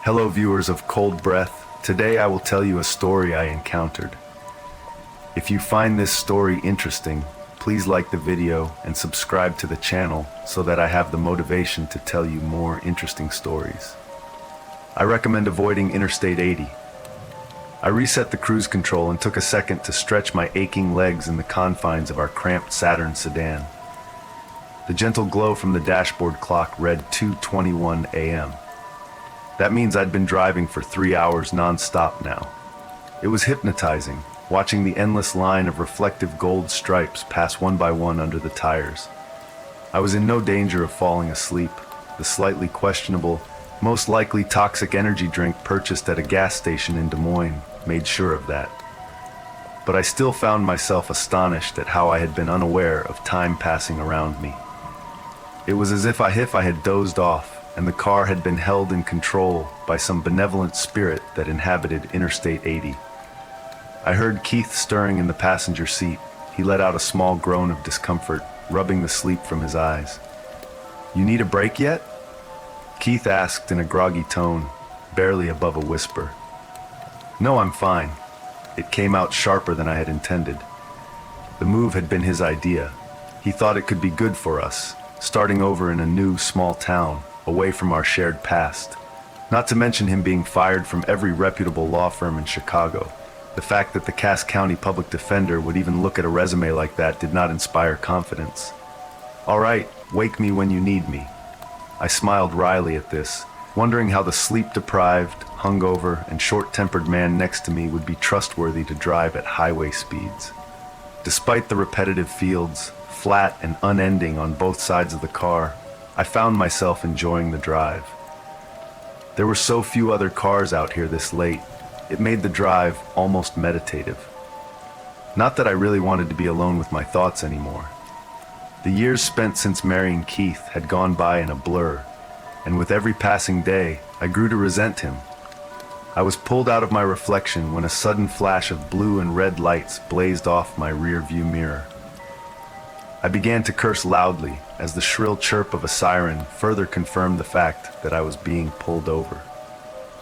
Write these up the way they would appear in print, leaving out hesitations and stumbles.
Hello, viewers of Cold Breath. Today I will tell you a story I encountered. If you find this story interesting, please like the video and subscribe to the channel so that I have the motivation to tell you more interesting stories. I recommend avoiding Interstate 80. I reset the cruise control and took a second to stretch my aching legs in the confines of our cramped Saturn sedan. The gentle glow from the dashboard clock read 2:21 a.m. That means I'd been driving for 3 hours non-stop now. It was hypnotizing, watching the endless line of reflective gold stripes pass one by one under the tires. I was in no danger of falling asleep. The slightly questionable, most likely toxic energy drink purchased at a gas station in Des Moines made sure of that. But I still found myself astonished at how I had been unaware of time passing around me. It was as if I had dozed off, and the car had been held in control by some benevolent spirit that inhabited Interstate 80. I heard Keith stirring in the passenger seat. He let out a small groan of discomfort, rubbing the sleep from his eyes. "You need a break yet?" Keith asked in a groggy tone, barely above a whisper. "No, I'm fine." It came out sharper than I had intended. The move had been his idea. He thought it could be good for us, starting over in a new, small town, away from our shared past. Not to mention him being fired from every reputable law firm in Chicago. The fact that the Cass County Public Defender would even look at a resume like that did not inspire confidence. "All right, wake me when you need me." I smiled wryly at this, wondering how the sleep-deprived, hungover, and short-tempered man next to me would be trustworthy to drive at highway speeds. Despite the repetitive fields, flat and unending on both sides of the car, I found myself enjoying the drive. There were so few other cars out here this late, it made the drive almost meditative. Not that I really wanted to be alone with my thoughts anymore. The years spent since marrying Keith had gone by in a blur, and with every passing day, I grew to resent him. I was pulled out of my reflection when a sudden flash of blue and red lights blazed off my rear view mirror. I began to curse loudly as the shrill chirp of a siren further confirmed the fact that I was being pulled over.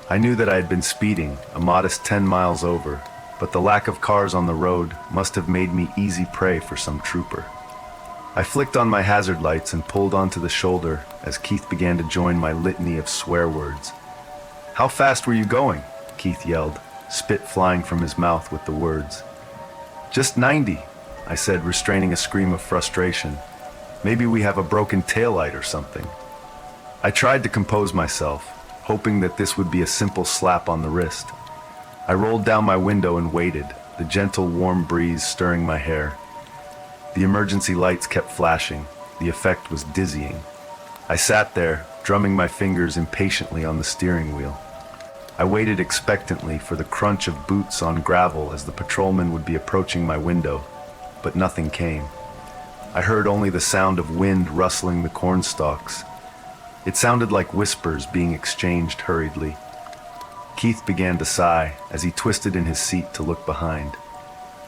I knew that I had been speeding, a modest 10 miles over, but the lack of cars on the road must have made me easy prey for some trooper. I flicked on my hazard lights and pulled onto the shoulder as Keith began to join my litany of swear words. "How fast were you going?" Keith yelled, spit flying from his mouth with the words. "Just 90, I said, restraining a scream of frustration. "Maybe we have a broken taillight or something." I tried to compose myself, hoping that this would be a simple slap on the wrist. I rolled down my window and waited, the gentle warm breeze stirring my hair. The emergency lights kept flashing. The effect was dizzying. I sat there, drumming my fingers impatiently on the steering wheel. I waited expectantly for the crunch of boots on gravel as the patrolman would be approaching my window, but nothing came. I heard only the sound of wind rustling the corn stalks. It sounded like whispers being exchanged hurriedly. Keith began to sigh as he twisted in his seat to look behind.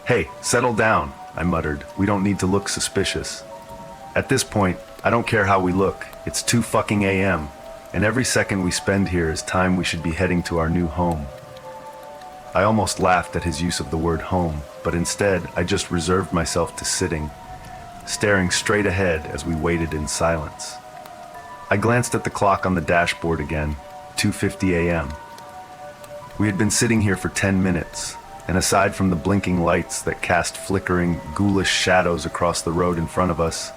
"Hey, settle down," I muttered. "We don't need to look suspicious. At this point, I don't care how we look. It's 2 fucking a.m., and every second we spend here is time we should be heading to our new home." I almost laughed at his use of the word home, but instead I just reserved myself to sitting, staring straight ahead as we waited in silence. I glanced at the clock on the dashboard again, 2:50 a.m. We had been sitting here for 10 minutes, and aside from the blinking lights that cast flickering, ghoulish shadows across the road in front of us,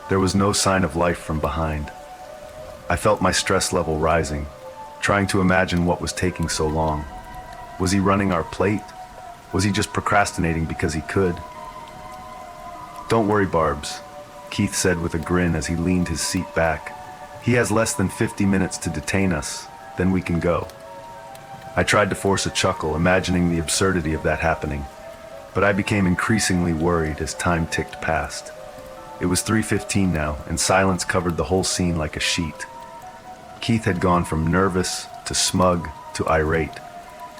there was no sign of life from behind. I felt my stress level rising, trying to imagine what was taking so long. Was he running our plate? Was he just procrastinating because he could? "Don't worry, Barbs," Keith said with a grin as he leaned his seat back. "He has less than 50 minutes to detain us, then we can go." I tried to force a chuckle, imagining the absurdity of that happening, but I became increasingly worried as time ticked past. It was 3:15 now, and silence covered the whole scene like a sheet. Keith had gone from nervous to smug to irate.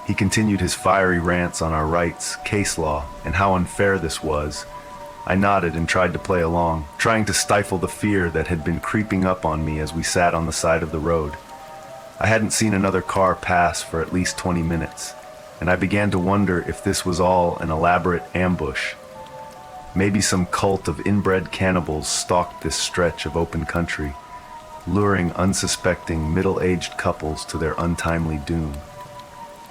He continued his fiery rants on our rights, case law, and how unfair this was. I nodded and tried to play along, trying to stifle the fear that had been creeping up on me as we sat on the side of the road. I hadn't seen another car pass for at least 20 minutes, and I began to wonder if this was all an elaborate ambush. Maybe some cult of inbred cannibals stalked this stretch of open country, luring unsuspecting middle-aged couples to their untimely doom.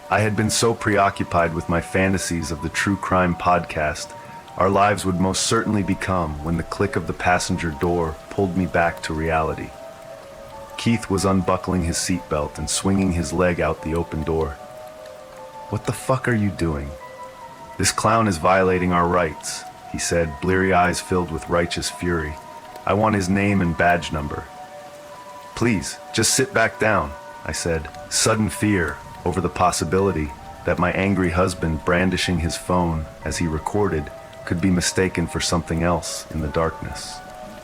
I had been so preoccupied with my fantasies of the true crime podcast our lives would most certainly become when the click of the passenger door pulled me back to reality. Keith was unbuckling his seatbelt and swinging his leg out the open door. "What the fuck are you doing? This clown is violating our rights," he said, bleary eyes filled with righteous fury. "I want his name and badge number." "Please, just sit back down," I said, sudden fear over the possibility that my angry husband brandishing his phone as he recorded could be mistaken for something else in the darkness.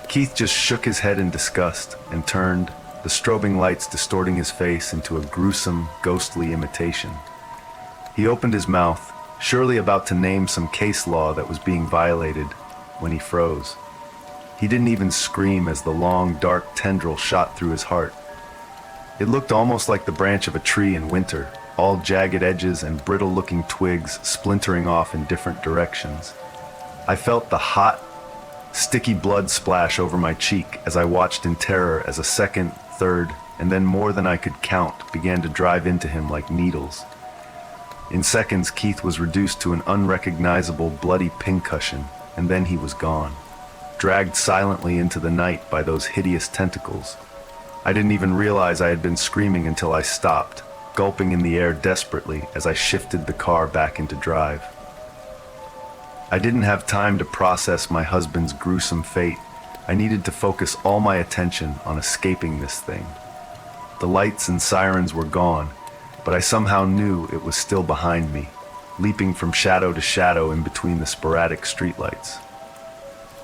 Keith just shook his head in disgust and turned, the strobing lights distorting his face into a gruesome, ghostly imitation. He opened his mouth, surely about to name some case law that was being violated, when he froze. He didn't even scream as the long, dark tendril shot through his heart. It looked almost like the branch of a tree in winter, all jagged edges and brittle-looking twigs splintering off in different directions. I felt the hot, sticky blood splash over my cheek as I watched in terror as a second, third, and then more than I could count began to drive into him like needles. In seconds, Keith was reduced to an unrecognizable, bloody pincushion, and then he was gone, dragged silently into the night by those hideous tentacles. I didn't even realize I had been screaming until I stopped, gulping in the air desperately as I shifted the car back into drive. I didn't have time to process my husband's gruesome fate. I needed to focus all my attention on escaping this thing. The lights and sirens were gone, but I somehow knew it was still behind me, leaping from shadow to shadow in between the sporadic streetlights.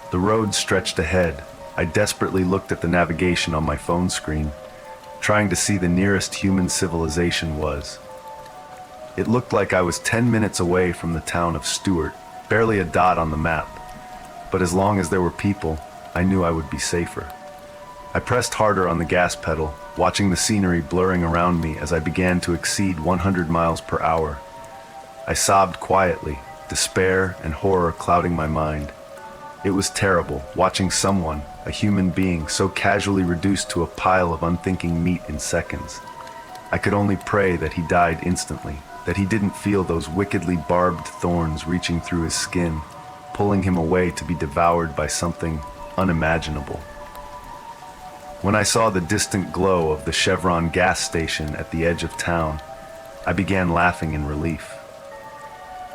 The road stretched ahead. I desperately looked at the navigation on my phone screen, trying to see the nearest human civilization was. It looked like I was 10 minutes away from the town of Stewart, barely a dot on the map, but as long as there were people, I knew I would be safer. I pressed harder on the gas pedal, watching the scenery blurring around me as I began to exceed 100 miles per hour. I sobbed quietly, despair and horror clouding my mind. It was terrible, watching someone, a human being, so casually reduced to a pile of unthinking meat in seconds. I could only pray that he died instantly, that he didn't feel those wickedly barbed thorns reaching through his skin, pulling him away to be devoured by something unimaginable. When I saw the distant glow of the Chevron gas station at the edge of town, I began laughing in relief.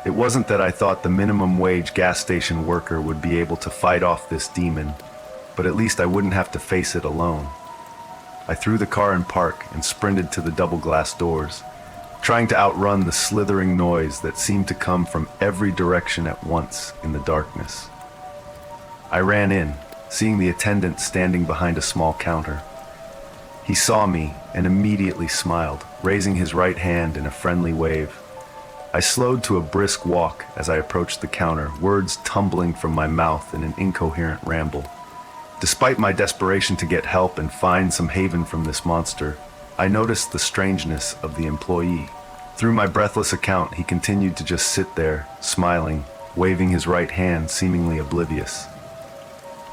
It wasn't that I thought the minimum wage gas station worker would be able to fight off this demon, but at least I wouldn't have to face it alone. I threw the car in park and sprinted to the double glass doors, trying to outrun the slithering noise that seemed to come from every direction at once in the darkness. I ran in, seeing the attendant standing behind a small counter. He saw me and immediately smiled, raising his right hand in a friendly wave. I slowed to a brisk walk as I approached the counter, words tumbling from my mouth in an incoherent ramble. Despite my desperation to get help and find some haven from this monster, I noticed the strangeness of the employee. Through my breathless account, he continued to just sit there, smiling, waving his right hand, seemingly oblivious.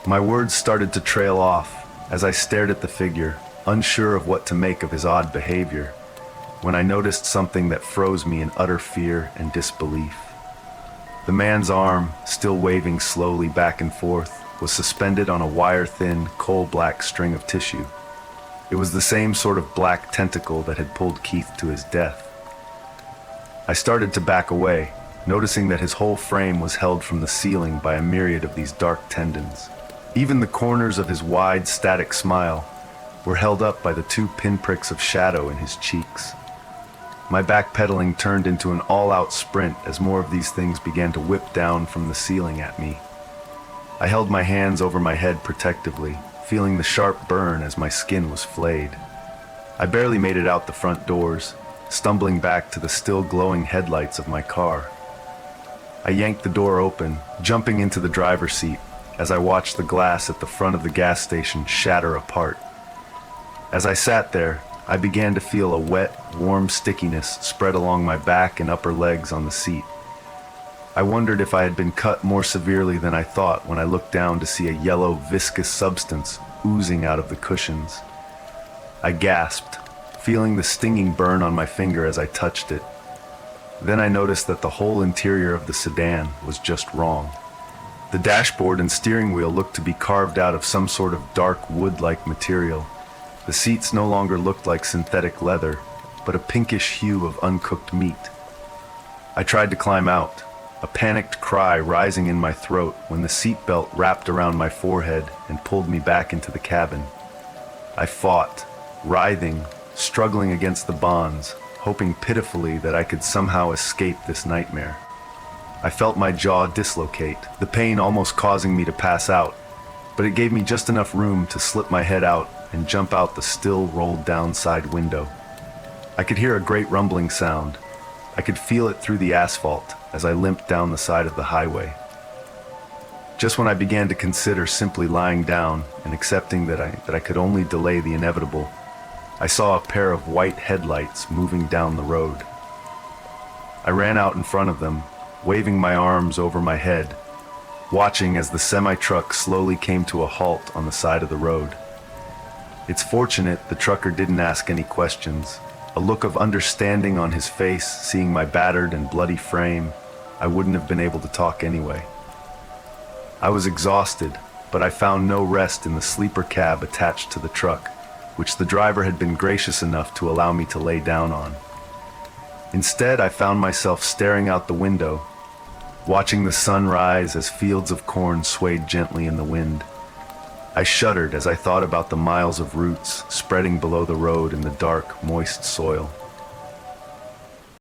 My words started to trail off as I stared at the figure, unsure of what to make of his odd behavior, when I noticed something that froze me in utter fear and disbelief. The man's arm, still waving slowly back and forth, was suspended on a wire-thin, coal-black string of tissue. It was the same sort of black tentacle that had pulled Keith to his death. I started to back away, noticing that his whole frame was held from the ceiling by a myriad of these dark tendons. Even the corners of his wide, static smile were held up by the two pinpricks of shadow in his cheeks. My backpedaling turned into an all-out sprint as more of these things began to whip down from the ceiling at me. I held my hands over my head protectively, feeling the sharp burn as my skin was flayed. I barely made it out the front doors, stumbling back to the still glowing headlights of my car. I yanked the door open, jumping into the driver's seat as I watched the glass at the front of the gas station shatter apart. As I sat there, I began to feel a wet, warm stickiness spread along my back and upper legs on the seat. I wondered if I had been cut more severely than I thought when I looked down to see a yellow, viscous substance oozing out of the cushions. I gasped, feeling the stinging burn on my finger as I touched it. Then I noticed that the whole interior of the sedan was just wrong. The dashboard and steering wheel looked to be carved out of some sort of dark wood-like material. The seats no longer looked like synthetic leather, but a pinkish hue of uncooked meat. I tried to climb out, a panicked cry rising in my throat when the seatbelt wrapped around my forehead and pulled me back into the cabin. I fought, writhing, struggling against the bonds, hoping pitifully that I could somehow escape this nightmare. I felt my jaw dislocate, the pain almost causing me to pass out, but it gave me just enough room to slip my head out and jump out the still rolled down side window. I could hear a great rumbling sound. I could feel it through the asphalt as I limped down the side of the highway. Just when I began to consider simply lying down and accepting that I could only delay the inevitable, I saw a pair of white headlights moving down the road. I ran out in front of them, waving my arms over my head, watching as the semi-truck slowly came to a halt on the side of the road. It's fortunate the trucker didn't ask any questions. A look of understanding on his face, seeing my battered and bloody frame, I wouldn't have been able to talk anyway. I was exhausted, but I found no rest in the sleeper cab attached to the truck, which the driver had been gracious enough to allow me to lay down on. Instead, I found myself staring out the window, watching the sun rise as fields of corn swayed gently in the wind. I shuddered as I thought about the miles of roots spreading below the road in the dark, moist soil.